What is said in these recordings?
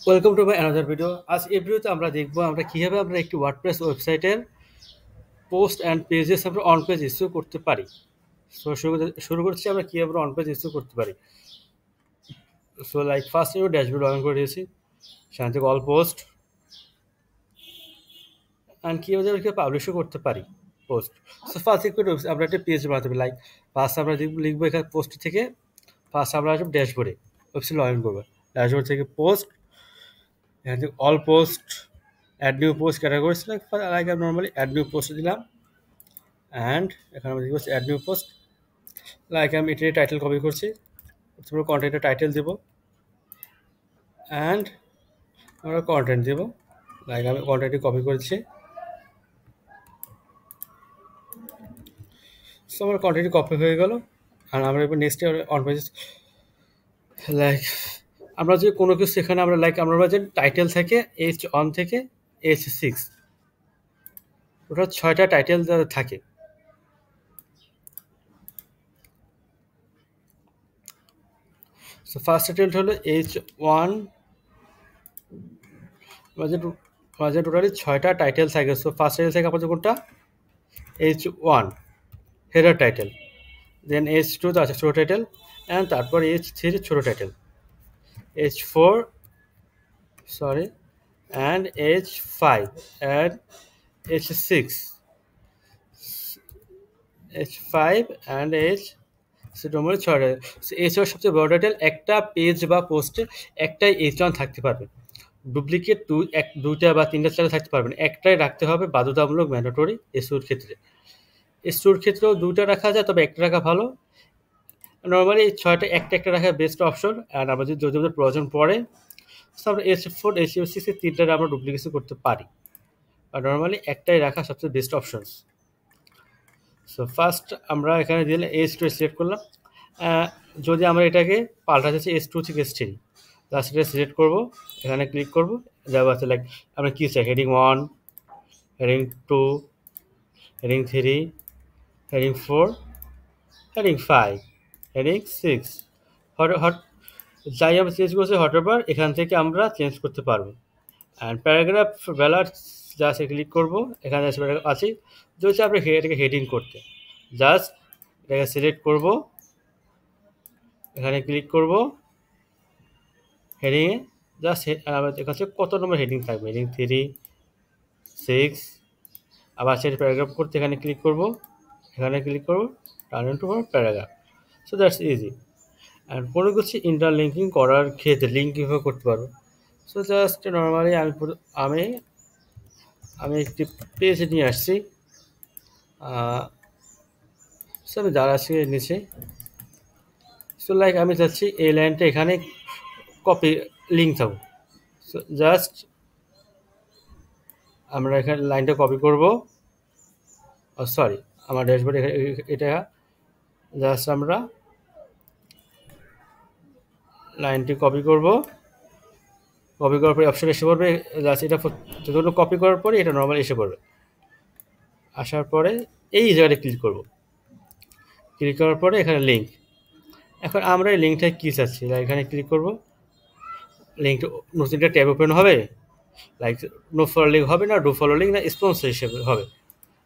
Welcome to my another video. আজ এই ভিডিওতে আমরা দেখব আমরা কীভাবে আমরা একটি ওয়ার্ডপ্রেস ওয়েবসাইটের পোস্ট অ্যান্ড পেজেস আমরা অন পেজ ইস্যু করতে পারি। সো শুরু করছি আমরা কীভাবে অন পেজ ইস্যু করতে পারি। সো লাইক ফার্স্ট আমি ড্যাশবোর্ড অন করে দিয়েছি, সেখান থেকে অল পোস্ট অ্যান্ড কীভাবে পাবলিশও করতে পারি পোস্ট। সো ফার্স্ট একটু আমরা একটা পেজ বানাতে পারি। লাইক ফার্স্ট আমরা লিখবো এখানে পোস্ট থেকে, ফার্স্ট আমরা আসবো ড্যাশবোর্ডে, ওয়েবসাইট লগ ইন করবো। ড্যাশবোর্ড থেকে পোস্ট, এখান থেকে all post, add new post categories like আমি নর্মালি অ্যাড নিউ পোস্ট দিলাম অ্যান্ড এখানে আমরা দেখবো অ্যাড নিউ পোস্ট। লাইক আমি এটার টাইটেল কপি করছি, কন্টেন্টের টাইটেল দেবো অ্যান্ড আমরা কন্টেন্ট দেবো। লাইক আমি কন্টেন্টটি কপি করেছি, সো আমার কন্টেন্টটি কপি হয়ে গেল। আর আমরা এবার নেক্সটে অন পেজ লাইক আমরা যদি কোনো কিছু সেখানে আমরা লাইক আমরা যে টাইটেল থেকে H1 থেকে H6 ওটা 6টা টাইটেল থাকে। সো ফার্স্ট টাইটেল হলো H1, মাঝে টোটালি 6টা টাইটেল থাকে। সো ফার্স্ট টাইটেল থাকে আমাদের কোনটা H1 হেডার টাইটেল, দেন H2 তো আছে ছোটো টাইটেল, অ্যান্ড তারপর H3 ছোটো title, H4 sorry and H5 and H6, H5 and normally 6টা। H1 সবচেয়ে বড় টাইটেল। একটা পেজ বা পোস্টে একটাই H1 থাকতে পারবে, ডুপ্লিকেট দুইটা বা তিনটা চারটা থাকতে পারবেন, একটাই রাখতে হবে বাধ্যতামূলক, ম্যান্ডেটরি। এসইওর ক্ষেত্রে, এসইওর ক্ষেত্রেও দুইটা রাখা যায়, তবে একটা রাখা ভালো। নর্মালি 6টা একটা রাখা বেস্ট অপশন। আর আমরা যদি আমাদের প্রয়োজন পড়ে আমরা H4 H6 তিনটার আমরা ডুপ্লিকেশন করতে পারি, আর নর্মালি একটাই রাখা সবচেয়ে বেস্ট অপশন। সো ফার্স্ট আমরা এখানে দিলে H2 সিলেক্ট করলাম। যদি আমরা এটাকে পাল্টাতে চাই H2 থেকে H3, তাহলে সেটা সিলেক্ট করবো, এখানে ক্লিক করবো, যাবো আছে লাইক আমরা কী চাই heading 1, heading 2, heading 3, heading 4, heading 5, heading 6, যাই আমরা চেঞ্জ করছি হটএভার এখান থেকে আমরা চেঞ্জ করতে পারবো। অ্যান্ড প্যারাগ্রাফ ভ্যালার জাস্ট ক্লিক করবো, এখানে আছে যদি আমরা এটাকে হেডিং করতে জাস্ট এটাকে সিলেক্ট করবো, এখানে ক্লিক করবো হেডিংয়ে, জাস্ট এখানে কত নম্বর হেডিং থাকবে, হেডিং 3, 6, আবার সেটা প্যারাগ্রাফ করতে এখানে ক্লিক করবো, এখানে ক্লিক করবো turn into paragraph. So that's easy. And কোনো কিছু ইন্টারলিঙ্কিং করার ক্ষেত্রে লিঙ্ক কীভাবে করতে পারবো। সো জাস্ট নর্মালি আমি আমি একটি পেজ নিয়ে আসছি, সো আমি দাঁড়াচ্ছি নিচে। সো লাইক আমি চাচ্ছি এই লাইনটা এখানে কপি লিঙ্ক থাকবো। সো জাস্ট আমরা এখানে লাইনটা কপি করবো, সরি আমার ড্যাশবোর্ড এটা জাস্ট আমরা লাইনটি কপি করব, কপি করার পরে অপশন এসে পড়বে, জাস্ট এটা যতগুলো কপি করার পরে এটা নর্মাল এসে পড়বে। আসার পরে এই জায়গাটা ক্লিক করব, ক্লিক করার পরে এখানে লিঙ্ক। এখন আমরা এই লিঙ্কটা কী চাচ্ছি, এখানে ক্লিক করব, লিঙ্কটা নতুন একটা ট্যাব ওপেন হবে, লাইক নো ফলো লিঙ্ক হবে না, ডু ফলো লিঙ্ক না, স্পন্সর হিসেবে হবে।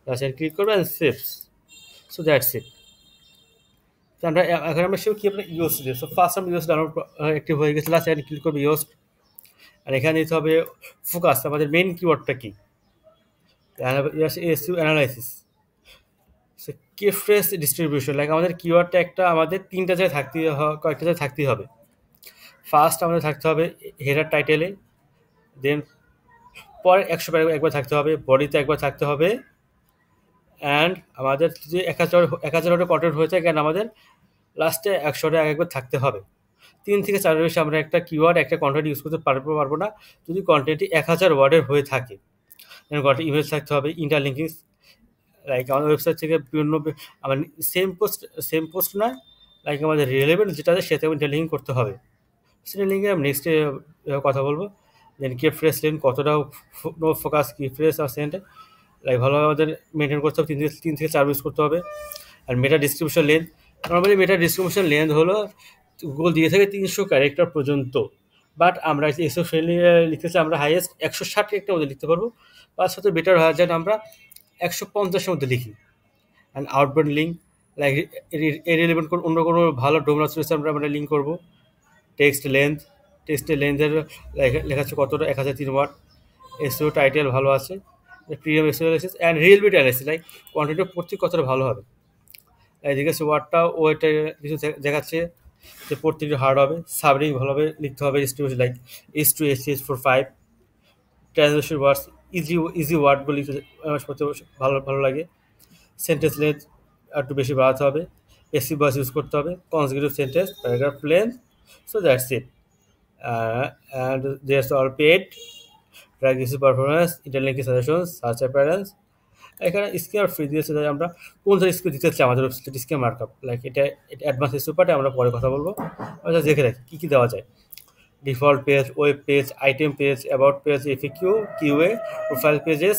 জাস্ট ক্লিক করবো অ্যান্ড সেভস। সো দ্যাটস ইট। আমরা এখন আমরা সেও কি আমরা ইউএস দিই। সো ফার্স্ট আমরা ইউএস ডাউনলোড অ্যাক্টিভ হয়ে গেছে, লাস্ট এখানে ক্লিক করবো ইউএস, আর এখানে দিতে হবে ফোকাস, আমাদের মেইন কিওয়ার্ডটা কি, SEO analysis. So keyphrase distribution, like আমাদের কিওয়ার্ডটা একটা আমাদের তিনটা জায়গায় কয়েকটা জায়গায় থাকতেই হবে। ফার্স্ট আমাদের থাকতে হবে হেডার টাইটেলে, দেন পরে 100 প্যারাগ্রাফ একবার থাকতে হবে, বডিতে একবার থাকতে হবে, অ্যান্ড আমাদের যদি 1000 ওয়ার্ডের কন্টেন্ট হয়ে থাকে আমাদের লাস্টে 100টা একবার থাকতে হবে। 3 থেকে 4 বেশি আমরা একটা কিওয়ার্ড একটা কন্টেন্ট ইউজ করতে পারবো না যদি কন্টেন্টটি 1000 ওয়ার্ডের হয়ে থাকে। কন্টেন্ট ইমেজ থাকতে হবে, ইন্টারলিঙ্কিং, লাইক আমাদের ওয়েবসাইট থেকে বিভিন্ন আমার সেম পোস্ট নয়, লাইক আমাদের রিলেভেন্ট যেটা আছে সেটা ইন্টারলিঙ্কিং করতে হবে। সেটা লিঙ্কে আমি নেক্সটে কথা বলবো। দেন কিফ্রেজ লেন কতটা নো ফোকাস কিফ্রেজ আর সেন্টে লাইক ভালোভাবে আমাদের মেনটেন করতে হবে, 3 থেকে 4 ইউজ করতে হবে। আর মেটা ডিসক্রিপশন লেন্থ, নর্মালি মেটা ডিসক্রিপশন লেন্থ হলো গুগল দিয়ে থাকে 300 ক্যারেক্টার পর্যন্ত, বাট আমরা এসও ফ্রেন্ডলি লিখতে চাই, আমরা হাইয়েস্ট 160 ক্যারেক্টার মধ্যে লিখতে পারবো, বা সাথে বেটার হয় যেন আমরা 150-এর মধ্যে লিখি। And outbound link, like irrelevant অন্য কোনো ভালো ডোমেন রয়েছে আমরা লিঙ্ক করবো। টেক্সটের লেন্থের লেখা আছে কতটা, 1003 ওয়ার্ড। এসইও টাইটেল ভালো আছে, premium SEO analysis and readability analysis, like কন্টেন্টের পড়তে কতটা ভালো হবে। এদিকে আছে ওয়ার্ডটা ও এটা কিছু দেখাচ্ছে যে পড়তে একটু হার্ড হবে। সাবরিং ভালোভাবে লিখতে হবে, লাইক H2HCH45 ট্রান্সলেশন ওয়ার্ডস, ইজি ওয়ার্ডগুলো লিখতে আমার পড়তে ভালো ভালো লাগে। সেন্টেন্স লেন্থ একটু বেশি বাড়াতে হবে, এসি বয়েস ইউজ করতে হবে, consecutive sentence, paragraph length. So that's it. And there's all paid track issue performance, interlinking suggestions, search appearance. এখানে স্কিম আর ফ্রি দিয়েছে, যে আমরা কোন ধরনের স্কিম দিতে চাই আমাদের ওয়েবসাইট স্কিম মার্কআপ, লাইক এটা অ্যাডভান্স স্কিম পার্টে আমরা পরে কথা বলবো। আমরা দেখে রাখি কী কী দেওয়া যায়। Default page, web page, item page, about page, FAQ, QA, profile pages,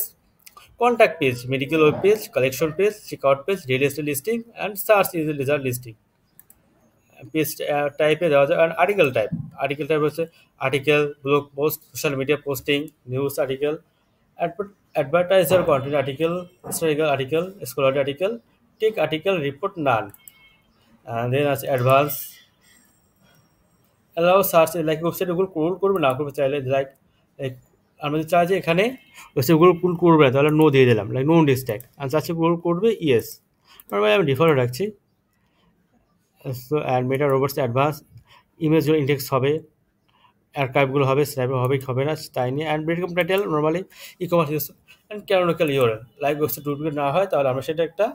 contact page, medical web page, collection page, checkout page, daily estate listing, and search is result listing. Page টাইপে দেওয়া যায়। আর আর্টিকেল টাইপ হচ্ছে article, blog post, social media posting, news article, advertiser content article, historical article, scholarly article, tech article, report none. Then আছে advance, allow search, like website Google crawl করবে না করবে চাইলে, লাইক আমরা যদি চাই যে এখানে ওয়েবসাইট গুগল করবে না, তাহলে নো দিয়ে দিলাম, লাইক নো ডিস্ট্যাক্ট। আর চাচ্ছি গুগল করবে, ইয়েস। নর্মালি আমি ডিফল্ট রাখছি। So and meta robots advance, ইমেজগুলো ইন্ডেক্স হবে, আর্কাইভগুলো হবে, স্ন্যাপ হবে না তাই নিয়ে। And breadcrumb title normally ecommerce use, and canonical URL, like website duplicate না হয় তাহলে আমরা সেটা একটা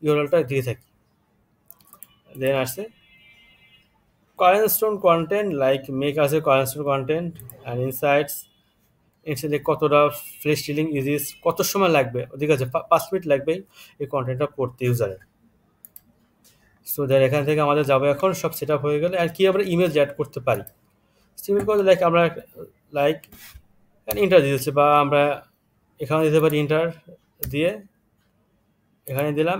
ইউআরএলটা দিয়ে থাকি। দেন আসছে cornerstone content, like make us a cornerstone content and insights, ইনসাইটে কতটা ফ্লেশ ডিলিং ইজিস, কত সময় লাগবে, ওদিকে আছে 5 মিনিট লাগবে এই কন্টেন্টটা পড়তে ইউজারের। সো দেন এখান থেকে আমাদের যাবো এখন সব সেট আপ হয়ে গেলে, আর কি আমরা ইমেজ অ্যাড করতে পারি। সিম্পল করে লাইক আমরা লাইক ইন্টার দিয়েছি, বা আমরা এখানে দিতে পারি, ইন্টার দিয়ে এখানে দিলাম।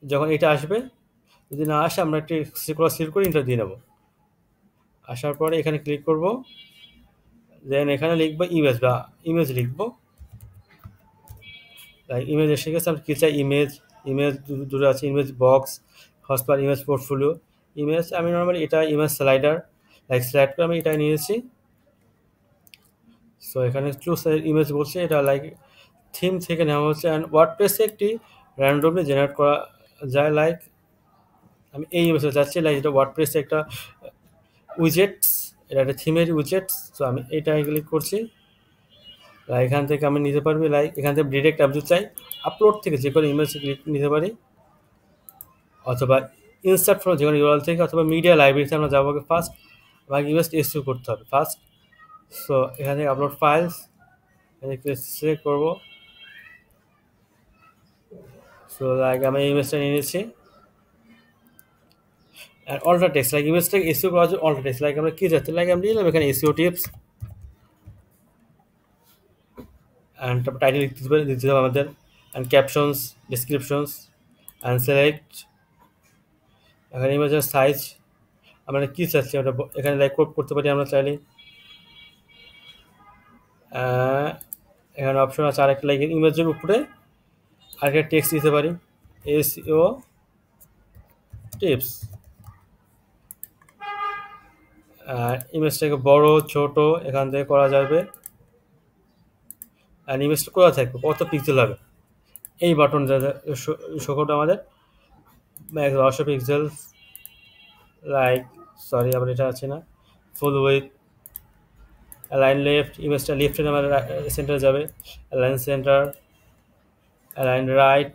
যখন এটা আসবে, যদি না আসে আমরা একটি সিলেক্ট করে ইন্টার দিয়ে নেব। আসার পরে এখানে ক্লিক করব, দেন এখানে লিখবো ইমেজ, বা ইমেজ লিখবো। লাইক ইমেজ এসে গেছে, আমরা কী চাই, ইমেজ দূরে আছে, image box, হসপার, image portfolio, image. আমি নর্মালি এটা ইমেজ স্লাইডার, লাইক স্লাইড করে আমি এটা নিয়েছি। সো এখানে চুজ ইমেজ বলছে, এটা লাইক থিম থেকে নেওয়া হচ্ছে। অ্যান্ড ওয়ার্ডপ্রেসে একটি র্যান্ডমলি জেনারেট করা যায়, লাইক আমি এই ইমেজে যাচ্ছি, লাইক এটা ওয়ার্ডপ্রেসে একটা উইজেটস, এটা একটা থিমের উইজেটস। সো আমি এটা ক্লিক করছি, এখান থেকে আমি নিতে পারবি, লাইক এখান থেকে ডিরেক্ট আমি চাই আপলোড থেকে যে কোনো ইমেজ ক্লিক নিতে পারি, অথবা ইনসার্ট ফ্রম যে কোনো ইউআরএল থেকে, অথবা মিডিয়া লাইব্রেরিতে আমরা যাবো। ফার্স্ট আমাকে ইমেজ এসইউ করতে হবে ফার্স্ট। সো এখান থেকে আপলোড ফাইলস সিলেক্ট করবো। সো লাইক আমি ইমেজটা নিয়ে নিচ্ছি। আর অল্টার টেক্সট, লাইক ইমেজটাকে এসইউ করার জন্য অল্টার টেক্সট, লাইক আমরা কী যাচ্ছি, লাইক আমি নিলাম এখানে এসইও টিপস, অ্যান্ড তারপর টাইটেল দিতে হবে আমাদের, অ্যান্ড ক্যাপশনস, ডিসক্রিপশনস, অ্যান্ড সিলেক্ট। এখানে ইমেজের সাইজ আমরা কী চাচ্ছি, আমরা এখানে লাইক করতে পারি আমরা চাইলে। এখানে অপশন আছে আরেকটা, লাইক ইমেজের উপরে আরেকটা টেক্সট দিতে পারি, এসইও টিপস। ইমেজটাকে বড় ছোট এখান থেকে করা যাবে। আর ইমেজটা কোথায় থাকবে, কত পিক্সেল হবে, এই বাটন শোটা আমাদের ম্যাক্স 1200 পিক্সেল, লাইক সরি আবার এটা আছে না, ফুল উইথ, অ্যালাইন লেফট, ইমেজটা লেফটে আমাদের সেন্টারে যাবে, align centre, align right.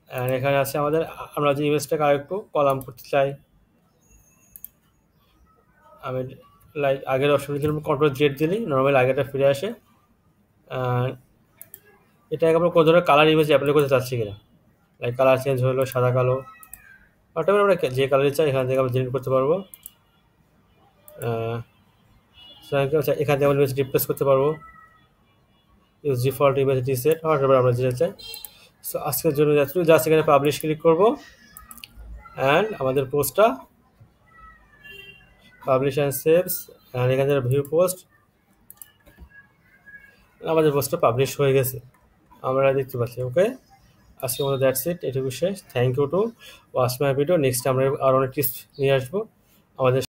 And এখানে আছে আমাদের, আমরা যে ইমেজটাকে আরেকটু কলাম করতে চাই, আমি লাইক আগের অপশনের জন্য কন্ট্রোল জেড দিলি নর্মালি আগেটা ফিরে আসে। এটাকে আমরা কত ধরনের কালার ইমেজ অ্যাপ্লাই করতে চাচ্ছি কিনা, লাইক কালার চেঞ্জ হলো সাদা কালো, ওটা আমরা যে কালারই চাই এখান থেকে আমরা জেনারেট করতে পারবো। এখান থেকে আমরা ইমেজ রিপ্লেস করতে পারবো, use default image reset, whatever আমরা যেটা চাই। সো আজকের জন্য যতটুকু, জাস্ট এখানে পাবলিশ ক্লিক করবো, অ্যান্ড আমাদের পোস্টটা পাবলিশ অ্যান্ড সেভস, অ্যান্ড এখানে ভিউ পোস্ট, আমাদের পোস্টটা পাবলিশ হয়ে গেছে, আমরা দেখতে পাচ্ছি। ওকে, আজকের মতো দ্যাটস ইট, এটুকু শেষ। Thank you to watch my video. Next আমরা আরও অনেক টিপস নিয়ে আসবো আমাদের